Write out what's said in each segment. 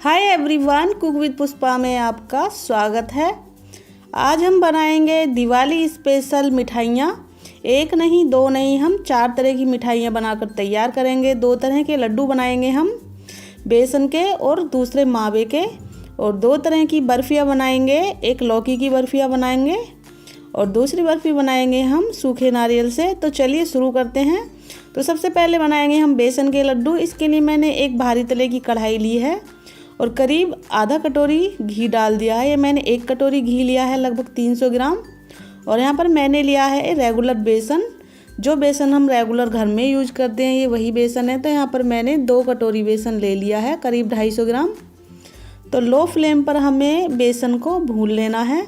Hi everyone, cook with Pushpa में आपका स्वागत है। आज हम बनाएंगे दिवाली स्पेशल मिठाइयाँ। एक नहीं, दो नहीं, हम 4 तरह की मिठाइयाँ बनाकर तैयार करेंगे। 2 तरह के लड्डू बनाएंगे हम, बेसन के और दूसरे मावे के, और 2 तरह की बर्फ़ियाँ बनाएंगे। एक लौकी की बर्फ़ियाँ बनाएंगे और दूसरी बर्फ़ी बनाएंगे हम सूखे नारियल से। तो चलिए शुरू करते हैं। तो सबसे पहले बनाएंगे हम बेसन के लड्डू। इसके लिए मैंने एक भारी तले की कढ़ाई ली है और करीब आधा कटोरी घी डाल दिया है। ये मैंने 1 कटोरी घी लिया है, लगभग 300 ग्राम। और यहाँ पर मैंने लिया है रेगुलर बेसन, जो बेसन हम रेगुलर घर में यूज करते हैं, ये वही बेसन है। तो यहाँ पर मैंने 2 कटोरी बेसन ले लिया है, करीब 250 ग्राम। तो लो फ्लेम पर हमें बेसन को भून लेना है।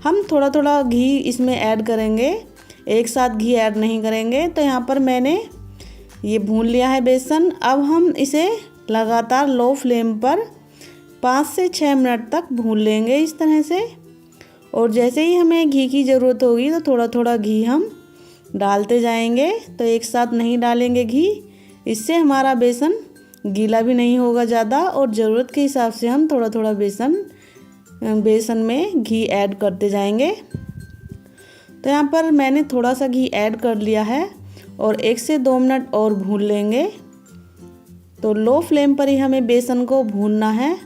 हम थोड़ा थोड़ा घी इसमें ऐड करेंगे, एक साथ घी ऐड नहीं करेंगे। तो यहाँ पर मैंने ये भून लिया है बेसन। अब हम इसे लगातार लो फ्लेम पर 5 से 6 मिनट तक भून लेंगे इस तरह से। और जैसे ही हमें घी की ज़रूरत होगी तो थोड़ा थोड़ा घी हम डालते जाएंगे। तो एक साथ नहीं डालेंगे घी, इससे हमारा बेसन गीला भी नहीं होगा ज़्यादा। और ज़रूरत के हिसाब से हम थोड़ा थोड़ा बेसन में घी ऐड करते जाएंगे। तो यहाँ पर मैंने थोड़ा सा घी ऐड कर लिया है और 1 से 2 मिनट और भून लेंगे। तो लो फ्लेम पर ही हमें बेसन को भूनना है।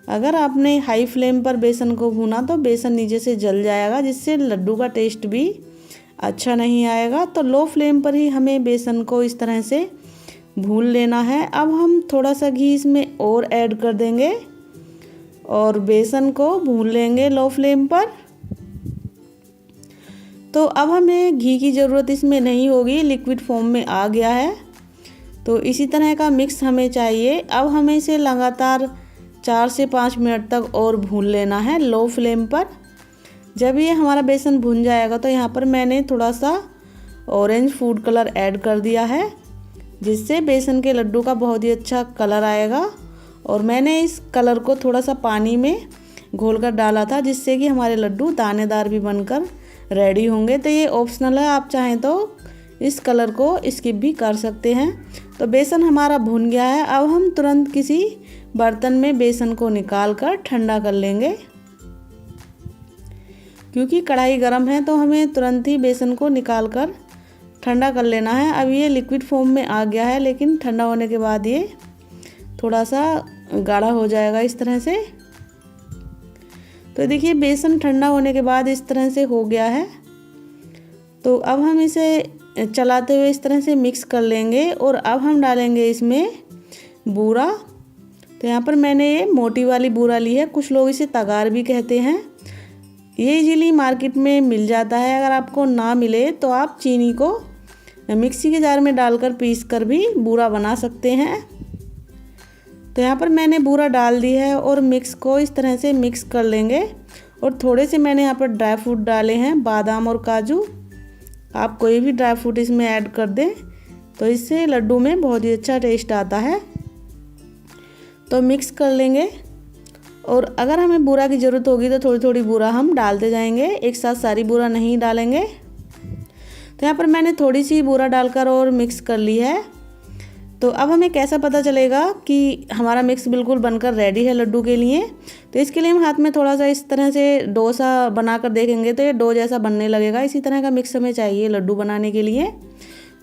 अगर आपने हाई फ्लेम पर बेसन को भूना तो बेसन नीचे से जल जाएगा, जिससे लड्डू का टेस्ट भी अच्छा नहीं आएगा। तो लो फ्लेम पर ही हमें बेसन को इस तरह से भून लेना है। अब हम थोड़ा सा घी इसमें और ऐड कर देंगे और बेसन को भून लेंगे लो फ्लेम पर। तो अब हमें घी की ज़रूरत इसमें नहीं होगी, लिक्विड फॉर्म में आ गया है। तो इसी तरह का मिक्स हमें चाहिए। अब हमें इसे लगातार 4 से 5 मिनट तक और भून लेना है लो फ्लेम पर। जब ये हमारा बेसन भून जाएगा तो यहाँ पर मैंने थोड़ा सा ऑरेंज फूड कलर ऐड कर दिया है, जिससे बेसन के लड्डू का बहुत ही अच्छा कलर आएगा। और मैंने इस कलर को थोड़ा सा पानी में घोलकर डाला था, जिससे कि हमारे लड्डू दानेदार भी बनकर रेडी होंगे। तो ये ऑप्शनल है, आप चाहें तो इस कलर को स्किप भी कर सकते हैं। तो बेसन हमारा भुन गया है। अब हम तुरंत किसी बर्तन में बेसन को निकाल कर ठंडा कर लेंगे। क्योंकि कढ़ाई गर्म है तो हमें तुरंत ही बेसन को निकाल कर ठंडा कर लेना है। अब ये लिक्विड फॉर्म में आ गया है, लेकिन ठंडा होने के बाद ये थोड़ा सा गाढ़ा हो जाएगा इस तरह से। तो देखिए बेसन ठंडा होने के बाद इस तरह से हो गया है। तो अब हम इसे चलाते हुए इस तरह से मिक्स कर लेंगे। और अब हम डालेंगे इसमें बूरा। तो यहाँ पर मैंने ये मोटी वाली बूरा ली है, कुछ लोग इसे तगार भी कहते हैं। ये इजीली मार्केट में मिल जाता है। अगर आपको ना मिले तो आप चीनी को मिक्सी के जार में डालकर पीस कर भी बूरा बना सकते हैं। तो यहाँ पर मैंने बूरा डाल दी है और मिक्स को इस तरह से मिक्स कर लेंगे। और थोड़े से मैंने यहाँ पर ड्राई फ्रूट डाले हैं, बादाम और काजू। आप कोई भी ड्राई फ्रूट इसमें ऐड कर दें तो इससे लड्डू में बहुत ही अच्छा टेस्ट आता है। तो मिक्स कर लेंगे। और अगर हमें बूरा की ज़रूरत होगी तो थोड़ी थोड़ी बूरा हम डालते जाएंगे, एक साथ सारी बूरा नहीं डालेंगे। तो यहाँ पर मैंने थोड़ी सी बूरा डालकर और मिक्स कर ली है। तो अब हमें कैसा पता चलेगा कि हमारा मिक्स बिल्कुल बनकर रेडी है लड्डू के लिए? तो इसके लिए हम हाथ में थोड़ा सा इस तरह से डोसा बनाकर देखेंगे तो ये डो जैसा बनने लगेगा। इसी तरह का मिक्स हमें चाहिए लड्डू बनाने के लिए।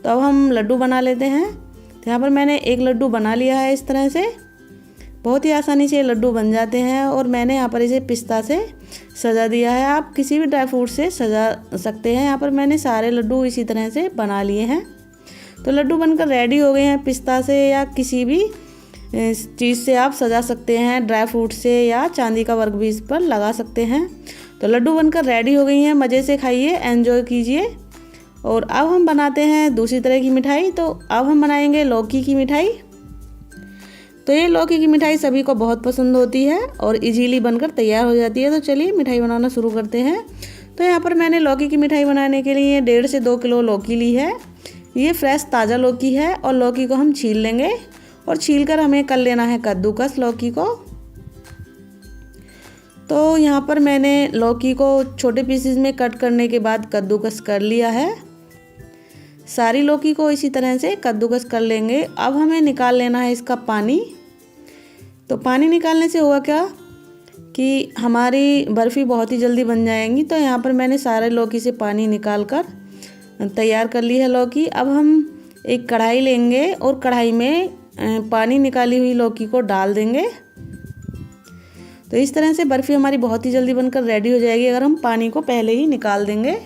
तो अब हम लड्डू बना लेते हैं। तो यहाँ पर मैंने एक लड्डू बना लिया है इस तरह से। बहुत ही आसानी से लड्डू बन जाते हैं। और मैंने यहाँ पर इसे पिस्ता से सजा दिया है। आप किसी भी ड्राई फ्रूट से सजा सकते हैं। यहाँ पर मैंने सारे लड्डू इसी तरह से बना लिए हैं। तो लड्डू बनकर रेडी हो गए हैं। पिस्ता से या किसी भी चीज़ से आप सजा सकते हैं, ड्राई फ्रूट से, या चांदी का वर्क भी इस पर लगा सकते हैं। तो लड्डू बनकर रेडी हो गई हैं। मज़े से खाइए, एंजॉय कीजिए। और अब हम बनाते हैं दूसरी तरह की मिठाई। तो अब हम बनाएंगे लौकी की मिठाई। तो ये लौकी की मिठाई सभी को बहुत पसंद होती है और इजीली बनकर तैयार हो जाती है। तो चलिए मिठाई बनाना शुरू करते हैं। तो यहाँ पर मैंने लौकी की मिठाई बनाने के लिए 1.5 से 2 किलो लौकी ली है। ये फ्रेश ताज़ा लौकी है। और लौकी को हम छील लेंगे और छीलकर हमें कर लेना है कद्दूकस लौकी को। तो यहाँ पर मैंने लौकी को छोटे पीसेस में कट करने के बाद कद्दूकस कर लिया है। सारी लौकी को इसी तरह से कद्दूकस कर लेंगे। अब हमें निकाल लेना है इसका पानी। तो पानी निकालने से हुआ क्या कि हमारी बर्फ़ी बहुत ही जल्दी बन जाएंगी। तो यहाँ पर मैंने सारे लौकी से पानी निकाल कर तैयार कर ली है लौकी। अब हम एक कढ़ाई लेंगे और कढ़ाई में पानी निकाली हुई लौकी को डाल देंगे। तो इस तरह से बर्फ़ी हमारी बहुत ही जल्दी बनकर रेडी हो जाएगी अगर हम पानी को पहले ही निकाल देंगे।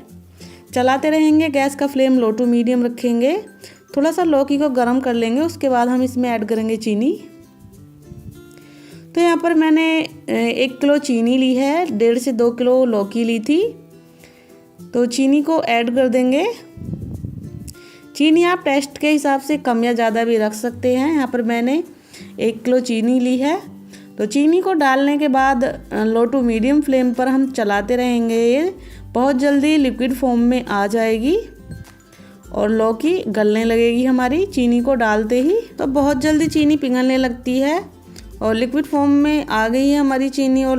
चलाते रहेंगे, गैस का फ्लेम लो टू मीडियम रखेंगे। थोड़ा सा लौकी को गर्म कर लेंगे, उसके बाद हम इसमें ऐड करेंगे चीनी। तो यहाँ पर मैंने 1 किलो चीनी ली है, 1.5 से 2 किलो लौकी ली थी। तो चीनी को ऐड कर देंगे। चीनी आप टेस्ट के हिसाब से कम या ज़्यादा भी रख सकते हैं। यहाँ पर मैंने 1 किलो चीनी ली है। तो चीनी को डालने के बाद लो टू मीडियम फ्लेम पर हम चलाते रहेंगे। ये बहुत जल्दी लिक्विड फॉर्म में आ जाएगी और लौकी गलने लगेगी हमारी चीनी को डालते ही। तो बहुत जल्दी चीनी पिघलने लगती है और लिक्विड फॉर्म में आ गई है हमारी चीनी और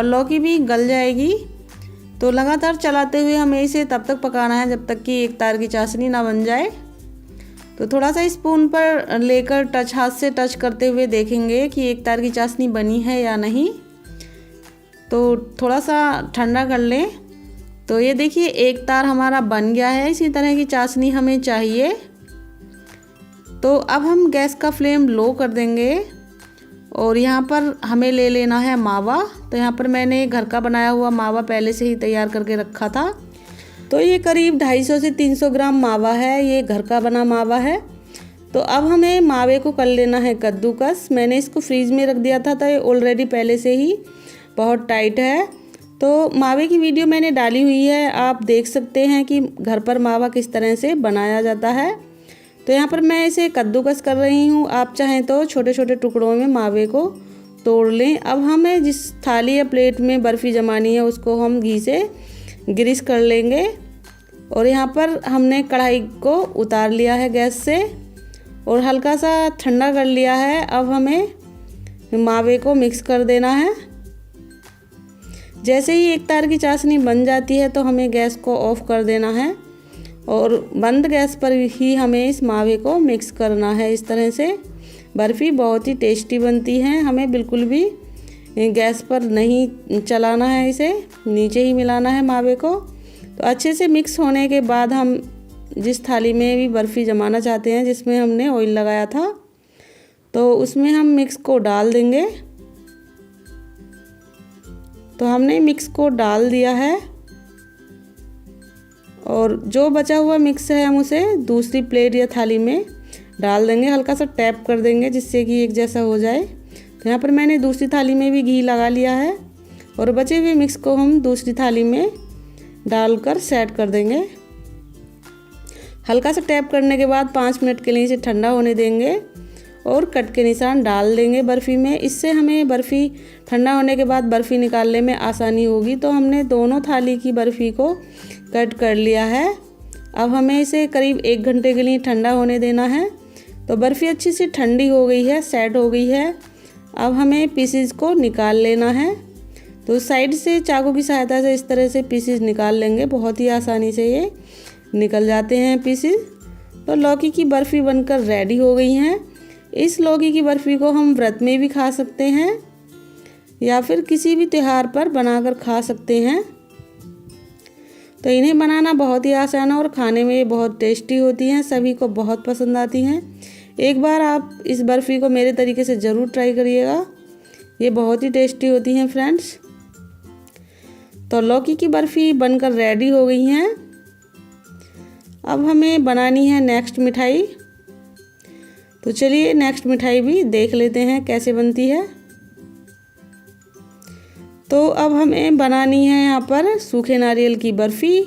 लौकी भी गल जाएगी। तो लगातार चलाते हुए हमें इसे तब तक पकाना है जब तक कि एक तार की चाशनी ना बन जाए। तो थोड़ा सा स्पून पर लेकर हाथ से टच करते हुए देखेंगे कि एक तार की चाशनी बनी है या नहीं। तो थोड़ा सा ठंडा कर लें। तो ये देखिए एक तार हमारा बन गया है। इसी तरह की चाशनी हमें चाहिए। तो अब हम गैस का फ्लेम लो कर देंगे और यहाँ पर हमें ले लेना है मावा। तो यहाँ पर मैंने घर का बनाया हुआ मावा पहले से ही तैयार करके रखा था। तो ये करीब 250 से 300 ग्राम मावा है, ये घर का बना मावा है। तो अब हमें मावे को कर लेना है कद्दूकस। मैंने इसको फ्रीज में रख दिया था, तो ये ऑलरेडी पहले से ही बहुत टाइट है। तो मावे की वीडियो मैंने डाली हुई है, आप देख सकते हैं कि घर पर मावा किस तरह से बनाया जाता है। तो यहाँ पर मैं इसे कद्दूकस कर रही हूँ। आप चाहें तो छोटे छोटे टुकड़ों में मावे को तोड़ लें। अब हमें जिस थाली या प्लेट में बर्फ़ी जमानी है उसको हम घी से ग्रीस कर लेंगे। और यहाँ पर हमने कढ़ाई को उतार लिया है गैस से और हल्का सा ठंडा कर लिया है। अब हमें मावे को मिक्स कर देना है। जैसे ही एक तार की चाशनी बन जाती है तो हमें गैस को ऑफ कर देना है और बंद गैस पर ही हमें इस मावे को मिक्स करना है। इस तरह से बर्फ़ी बहुत ही टेस्टी बनती है। हमें बिल्कुल भी गैस पर नहीं चलाना है, इसे नीचे ही मिलाना है मावे को। तो अच्छे से मिक्स होने के बाद हम जिस थाली में भी बर्फ़ी जमाना चाहते हैं, जिसमें हमने ऑयल लगाया था, तो उसमें हम मिक्स को डाल देंगे। तो हमने मिक्स को डाल दिया है और जो बचा हुआ मिक्स है हम उसे दूसरी प्लेट या थाली में डाल देंगे। हल्का सा टैप कर देंगे जिससे कि एक जैसा हो जाए। तो यहाँ पर मैंने दूसरी थाली में भी घी लगा लिया है और बचे हुए मिक्स को हम दूसरी थाली में डालकर सेट कर देंगे। हल्का सा टैप करने के बाद 5 मिनट के लिए इसे ठंडा होने देंगे और कट के निशान डाल देंगे बर्फ़ी में। इससे हमें बर्फ़ी ठंडा होने के बाद बर्फ़ी निकालने में आसानी होगी। तो हमने दोनों थाली की बर्फ़ी को कट कर लिया है। अब हमें इसे करीब 1 घंटे के लिए ठंडा होने देना है। तो बर्फ़ी अच्छी सी ठंडी हो गई है, सेट हो गई है। अब हमें पीसेस को निकाल लेना है। तो साइड से चाकू की सहायता से इस तरह से पीसेस निकाल लेंगे। बहुत ही आसानी से ये निकल जाते हैं पीसेस। तो लौकी की बर्फ़ी बनकर रेडी हो गई हैं। इस लौकी की बर्फ़ी को हम व्रत में भी खा सकते हैं या फिर किसी भी त्यौहार पर बनाकर खा सकते हैं। तो इन्हें बनाना बहुत ही आसान है और खाने में ये बहुत टेस्टी होती हैं, सभी को बहुत पसंद आती हैं। एक बार आप इस बर्फ़ी को मेरे तरीके से ज़रूर ट्राई करिएगा, ये बहुत ही टेस्टी होती हैं फ्रेंड्स। तो लौकी की बर्फ़ी बनकर रेडी हो गई हैं। अब हमें बनानी है नेक्स्ट मिठाई। तो चलिए नेक्स्ट मिठाई भी देख लेते हैं कैसे बनती है। तो अब हमें बनानी है यहाँ पर सूखे नारियल की बर्फ़ी।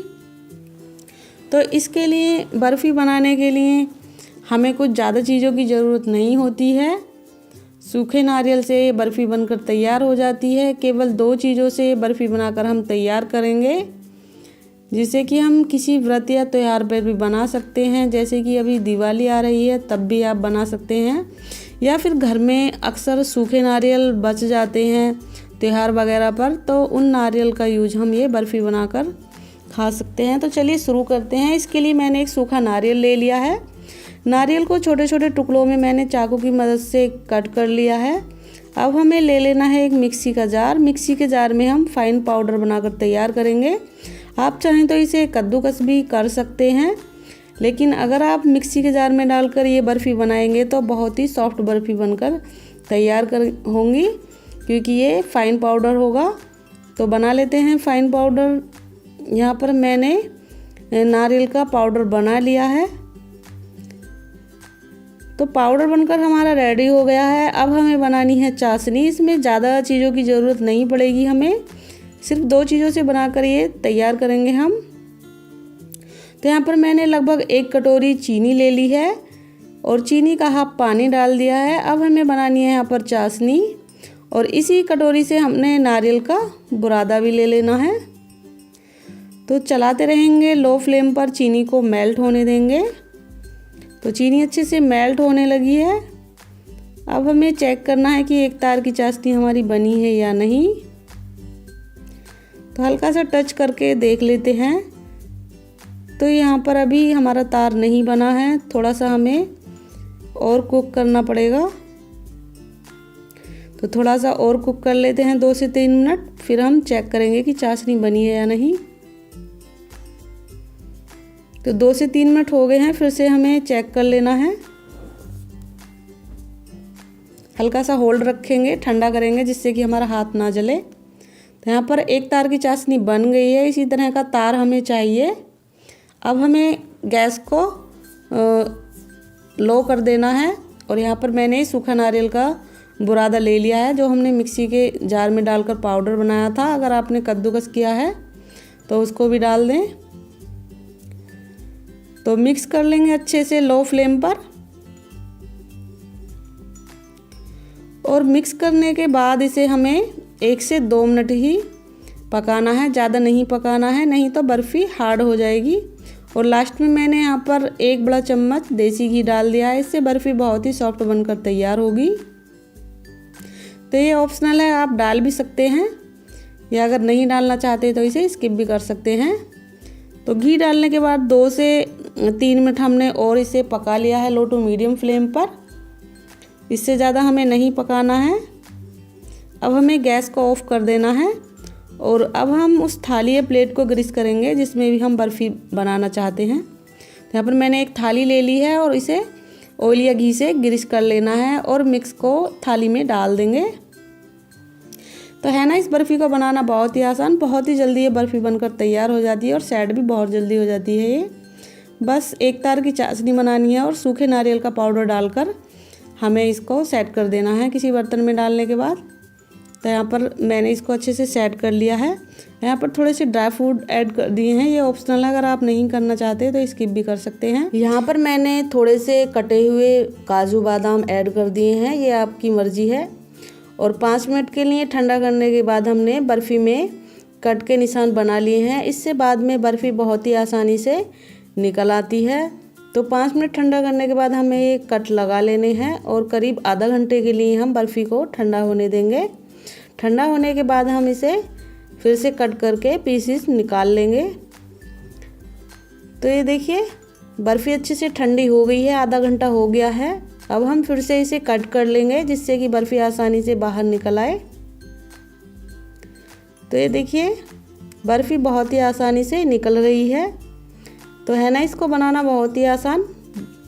तो इसके लिए बर्फ़ी बनाने के लिए हमें कुछ ज़्यादा चीज़ों की ज़रूरत नहीं होती है। सूखे नारियल से ये बर्फ़ी बनकर तैयार हो जाती है। केवल 2 चीज़ों से बर्फ़ी बनाकर हम तैयार करेंगे, जिसे कि हम किसी व्रत या त्यौहार पर भी बना सकते हैं। जैसे कि अभी दिवाली आ रही है, तब भी आप बना सकते हैं, या फिर घर में अक्सर सूखे नारियल बच जाते हैं त्यौहार वगैरह पर, तो उन नारियल का यूज हम ये बर्फ़ी बनाकर खा सकते हैं। तो चलिए शुरू करते हैं। इसके लिए मैंने एक सूखा नारियल ले लिया है। नारियल को छोटे छोटे टुकड़ों में मैंने चाकू की मदद से कट कर लिया है। अब हमें ले लेना है एक मिक्सी का जार। मिक्सी के जार में हम फाइन पाउडर बनाकर तैयार करेंगे। आप चाहें तो इसे कद्दूकस भी कर सकते हैं, लेकिन अगर आप मिक्सी के जार में डालकर ये बर्फ़ी बनाएंगे तो बहुत ही सॉफ्ट बर्फ़ी बनकर तैयार होंगी, क्योंकि ये फाइन पाउडर होगा। तो बना लेते हैं फाइन पाउडर। यहाँ पर मैंने नारियल का पाउडर बना लिया है। तो पाउडर बनकर हमारा रेडी हो गया है। अब हमें बनानी है चाशनी। इसमें ज़्यादा चीज़ों की ज़रूरत नहीं पड़ेगी, हमें सिर्फ 2 चीज़ों से बनाकर ये तैयार करेंगे हम। तो यहाँ पर मैंने लगभग 1 कटोरी चीनी ले ली है और चीनी का हाफ पानी डाल दिया है। अब हमें बनानी है यहाँ पर चाशनी, और इसी कटोरी से हमने नारियल का बुरादा भी ले लेना है। तो चलाते रहेंगे, लो फ्लेम पर चीनी को मेल्ट होने देंगे। तो चीनी अच्छे से मेल्ट होने लगी है। अब हमें चेक करना है कि एक तार की चाशनी हमारी बनी है या नहीं। तो हल्का सा टच करके देख लेते हैं। तो यहाँ पर अभी हमारा तार नहीं बना है, थोड़ा सा हमें और कुक करना पड़ेगा। तो थोड़ा सा और कुक कर लेते हैं 2 से 3 मिनट, फिर हम चेक करेंगे कि चाशनी बनी है या नहीं। तो 2 से 3 मिनट हो गए हैं, फिर से हमें चेक कर लेना है। हल्का सा होल्ड रखेंगे, ठंडा करेंगे जिससे कि हमारा हाथ ना जले। तो यहाँ पर एक तार की चाशनी बन गई है, इसी तरह का तार हमें चाहिए। अब हमें गैस को लो कर देना है, और यहाँ पर मैंने सूखा नारियल का बुरादा ले लिया है, जो हमने मिक्सी के जार में डालकर पाउडर बनाया था। अगर आपने कद्दूकस किया है तो उसको भी डाल दें। तो मिक्स कर लेंगे अच्छे से लो फ्लेम पर, और मिक्स करने के बाद इसे हमें 1 से 2 मिनट ही पकाना है, ज़्यादा नहीं पकाना है, नहीं तो बर्फ़ी हार्ड हो जाएगी। और लास्ट में मैंने यहाँ पर 1 बड़ा चम्मच देसी घी डाल दिया है, इससे बर्फ़ी बहुत ही सॉफ्ट बनकर तैयार होगी। तो ये ऑप्शनल है, आप डाल भी सकते हैं, या अगर नहीं डालना चाहते तो इसे स्किप भी कर सकते हैं। तो घी डालने के बाद 2 से 3 मिनट हमने और इसे पका लिया है लो टू मीडियम फ्लेम पर। इससे ज़्यादा हमें नहीं पकाना है। अब हमें गैस को ऑफ कर देना है, और अब हम उस थाली या प्लेट को ग्रीस करेंगे जिसमें भी हम बर्फ़ी बनाना चाहते हैं। तो यहाँ पर मैंने एक थाली ले ली है, और इसे ऑयल या घी से ग्रीस कर लेना है, और मिक्स को थाली में डाल देंगे। तो है ना, इस बर्फ़ी को बनाना बहुत ही आसान, बहुत ही जल्दी ये बर्फ़ी बनकर तैयार हो जाती है, और सेट भी बहुत जल्दी हो जाती है। ये बस एक तार की चाशनी बनानी है, और सूखे नारियल का पाउडर डालकर हमें इसको सेट कर देना है किसी बर्तन में डालने के बाद। तो यहाँ पर मैंने इसको अच्छे से सेट कर लिया है। यहाँ पर थोड़े से ड्राई फ्रूट ऐड कर दिए हैं, ये ऑप्शनल है, अगर आप नहीं करना चाहते तो स्किप भी कर सकते हैं। यहाँ पर मैंने थोड़े से कटे हुए काजू बादाम ऐड कर दिए हैं, ये आपकी मर्जी है। और 5 मिनट के लिए ठंडा करने के बाद हमने बर्फ़ी में कट के निशान बना लिए हैं। इससे बाद में बर्फ़ी बहुत ही आसानी से निकल आती है। तो 5 मिनट ठंडा करने के बाद हमें ये कट लगा लेने हैं, और करीब आधा घंटे के लिए हम बर्फ़ी को ठंडा होने देंगे। ठंडा होने के बाद हम इसे फिर से कट करके पीसेस निकाल लेंगे। तो ये देखिए, बर्फ़ी अच्छे से ठंडी हो गई है, आधा घंटा हो गया है। अब हम फिर से इसे कट कर लेंगे जिससे कि बर्फ़ी आसानी से बाहर निकल आए। तो ये देखिए, बर्फ़ी बहुत ही आसानी से निकल रही है। तो है ना, इसको बनाना बहुत ही आसान,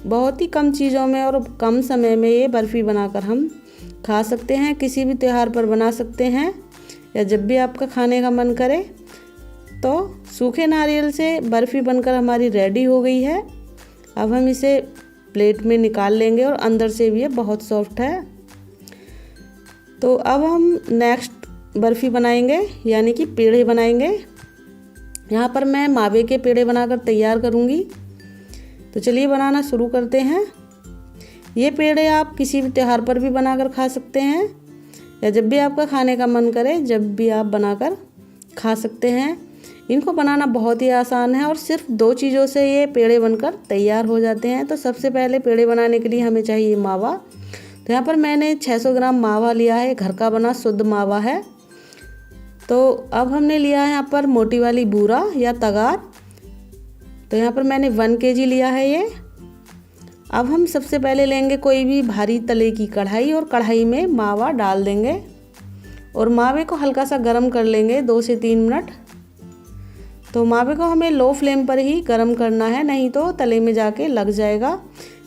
बहुत ही कम चीज़ों में और कम समय में ये बर्फ़ी बनाकर हम खा सकते हैं। किसी भी त्यौहार पर बना सकते हैं, या जब भी आपका खाने का मन करे। तो सूखे नारियल से बर्फ़ी बनकर हमारी रेडी हो गई है। अब हम इसे प्लेट में निकाल लेंगे, और अंदर से भी ये बहुत सॉफ्ट है। तो अब हम नेक्स्ट बर्फ़ी बनाएंगे, यानी कि पेड़े बनाएंगे। यहाँ पर मैं मावे के पेड़े बनाकर तैयार करूँगी। तो चलिए बनाना शुरू करते हैं। ये पेड़े आप किसी भी त्यौहार पर भी बनाकर खा सकते हैं, या जब भी आपका खाने का मन करे जब भी आप बनाकर खा सकते हैं। इनको बनाना बहुत ही आसान है, और सिर्फ 2 चीज़ों से ये पेड़े बनकर तैयार हो जाते हैं। तो सबसे पहले पेड़े बनाने के लिए हमें चाहिए मावा। तो यहाँ पर मैंने 600 ग्राम मावा लिया है, घर का बना शुद्ध मावा है। तो अब हमने लिया है यहाँ पर मोटी वाली बूरा या तगार। तो यहाँ पर मैंने 1 kg लिया है ये। अब हम सबसे पहले लेंगे कोई भी भारी तले की कढ़ाई और कढ़ाई में मावा डाल देंगे और मावे को हल्का सा गरम कर लेंगे 2 से 3 मिनट। तो मावे को हमें लो फ्लेम पर ही गरम करना है, नहीं तो तले में जाके लग जाएगा।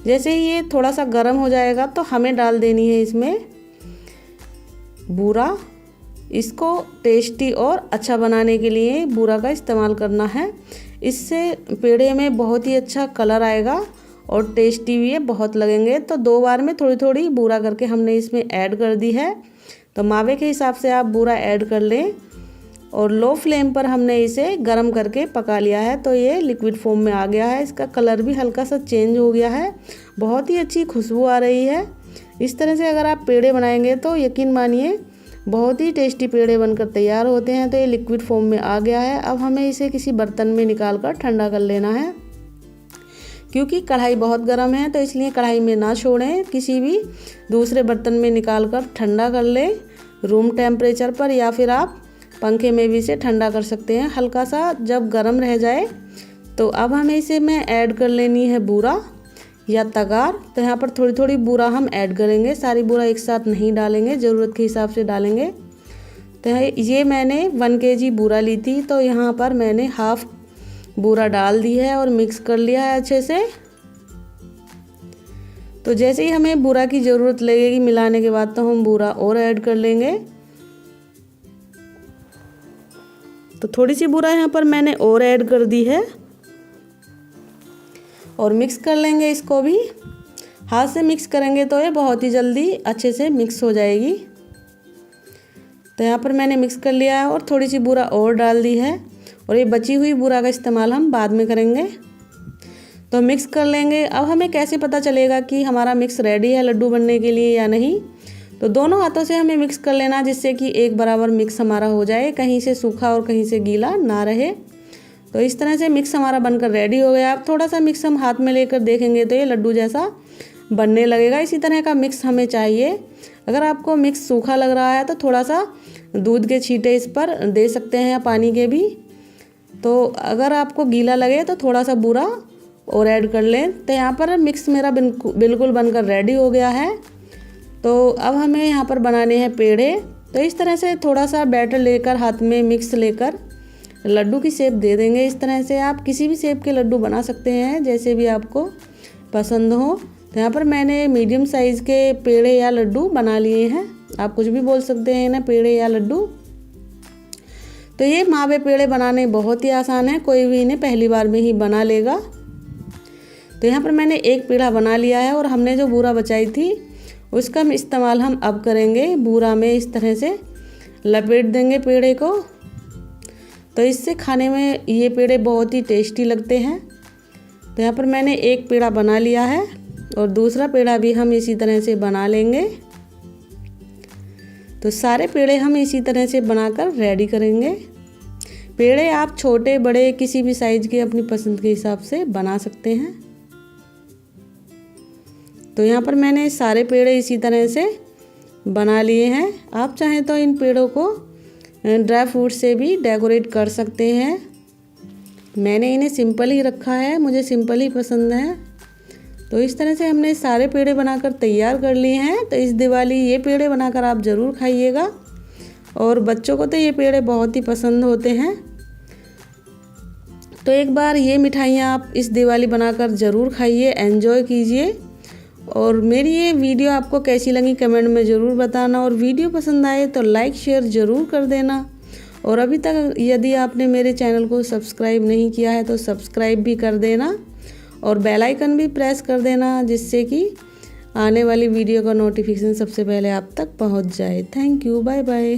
जैसे ही ये थोड़ा सा गरम हो जाएगा तो हमें डाल देनी है इसमें बूरा। इसको टेस्टी और अच्छा बनाने के लिए बूरा का इस्तेमाल करना है। इससे पेड़े में बहुत ही अच्छा कलर आएगा और टेस्टी भी ये बहुत लगेंगे। तो 2 बार में थोड़ी थोड़ी बूरा करके हमने इसमें ऐड कर दी है। तो मावे के हिसाब से आप बूरा ऐड कर लें और लो फ्लेम पर हमने इसे गरम करके पका लिया है। तो ये लिक्विड फॉर्म में आ गया है। इसका कलर भी हल्का सा चेंज हो गया है, बहुत ही अच्छी खुशबू आ रही है। इस तरह से अगर आप पेड़े बनाएंगे तो यकीन मानिए बहुत ही टेस्टी पेड़े बनकर तैयार होते हैं। तो ये लिक्विड फॉर्म में आ गया है। अब हमें इसे किसी बर्तन में निकाल कर ठंडा कर लेना है। क्योंकि कढ़ाई बहुत गर्म है तो इसलिए कढ़ाई में ना छोड़ें, किसी भी दूसरे बर्तन में निकाल कर ठंडा कर लें रूम टेम्परेचर पर, या फिर आप पंखे में भी इसे ठंडा कर सकते हैं। हल्का सा जब गर्म रह जाए तो अब हमें इसे में ऐड कर लेनी है बूरा या तगार। तो यहाँ पर थोड़ी थोड़ी बूरा हम ऐड करेंगे, सारी बूरा एक साथ नहीं डालेंगे, ज़रूरत के हिसाब से डालेंगे। तो ये मैंने 1 kg बूरा ली थी, तो यहाँ पर मैंने हाफ बूरा डाल दी है और मिक्स कर लिया है अच्छे से। तो जैसे ही हमें बूरा की ज़रूरत लगेगी मिलाने के बाद तो हम बूरा और ऐड कर लेंगे। तो थोड़ी सी बूरा यहाँ पर मैंने और ऐड कर दी है और मिक्स कर लेंगे इसको भी। हाथ से मिक्स करेंगे तो ये बहुत ही जल्दी अच्छे से मिक्स हो जाएगी। तो यहाँ पर मैंने मिक्स कर लिया है और थोड़ी सी बूरा और डाल दी है और ये बची हुई बूरा का इस्तेमाल हम बाद में करेंगे। तो मिक्स कर लेंगे। अब हमें कैसे पता चलेगा कि हमारा मिक्स रेडी है लड्डू बनने के लिए या नहीं? तो दोनों हाथों से हमें मिक्स कर लेना, जिससे कि एक बराबर मिक्स हमारा हो जाए, कहीं से सूखा और कहीं से गीला ना रहे। तो इस तरह से मिक्स हमारा बनकर रेडी हो गया। अब थोड़ा सा मिक्स हम हाथ में लेकर देखेंगे तो ये लड्डू जैसा बनने लगेगा। इसी तरह का मिक्स हमें चाहिए। अगर आपको मिक्स सूखा लग रहा है तो थोड़ा सा दूध के छींटे इस पर दे सकते हैं या पानी के भी। तो अगर आपको गीला लगे तो थोड़ा सा बूरा और ऐड कर लें। तो यहाँ पर मिक्स मेरा बिल्कुल बनकर रेडी हो गया है। तो अब हमें यहाँ पर बनाने हैं पेड़े। तो इस तरह से थोड़ा सा बैटर लेकर हाथ में मिक्स लेकर लड्डू की शेप दे देंगे। इस तरह से आप किसी भी शेप के लड्डू बना सकते हैं, जैसे भी आपको पसंद हो। तो यहाँ पर मैंने मीडियम साइज़ के पेड़े या लड्डू बना लिए हैं। आप कुछ भी बोल सकते हैं ना, पेड़े या लड्डू। तो ये मावे पेड़े बनाने बहुत ही आसान है, कोई भी इन्हें पहली बार में ही बना लेगा। तो यहाँ पर मैंने एक पेड़ा बना लिया है और हमने जो बूरा बचाई थी उसका इस्तेमाल हम अब करेंगे। बूरा में इस तरह से लपेट देंगे पेड़े को। तो इससे खाने में ये पेड़े बहुत ही टेस्टी लगते हैं। तो यहाँ पर मैंने एक पेड़ा बना लिया है और दूसरा पेड़ा भी हम इसी तरह से बना लेंगे। तो सारे पेड़े हम इसी तरह से बनाकर रेडी करेंगे। पेड़े आप छोटे बड़े किसी भी साइज़ के अपनी पसंद के हिसाब से बना सकते हैं। तो यहाँ पर मैंने सारे पेड़े इसी तरह से बना लिए हैं। आप चाहें तो इन पेड़ों को ड्राई फ्रूट से भी डेकोरेट कर सकते हैं। मैंने इन्हें सिंपल ही रखा है, मुझे सिंपल ही पसंद है। तो इस तरह से हमने सारे पेड़े बनाकर तैयार कर लिए हैं। तो इस दिवाली ये पेड़े बनाकर आप ज़रूर खाइएगा और बच्चों को तो ये पेड़े बहुत ही पसंद होते हैं। तो एक बार ये मिठाइयाँ आप इस दिवाली बनाकर ज़रूर खाइए, एंजॉय कीजिए। और मेरी ये वीडियो आपको कैसी लगी कमेंट में ज़रूर बताना और वीडियो पसंद आए तो लाइक शेयर ज़रूर कर देना। और अभी तक यदि आपने मेरे चैनल को सब्सक्राइब नहीं किया है तो सब्सक्राइब भी कर देना और बेल आइकन भी प्रेस कर देना, जिससे कि आने वाली वीडियो का नोटिफिकेशन सबसे पहले आप तक पहुंच जाए। Thank you, bye bye.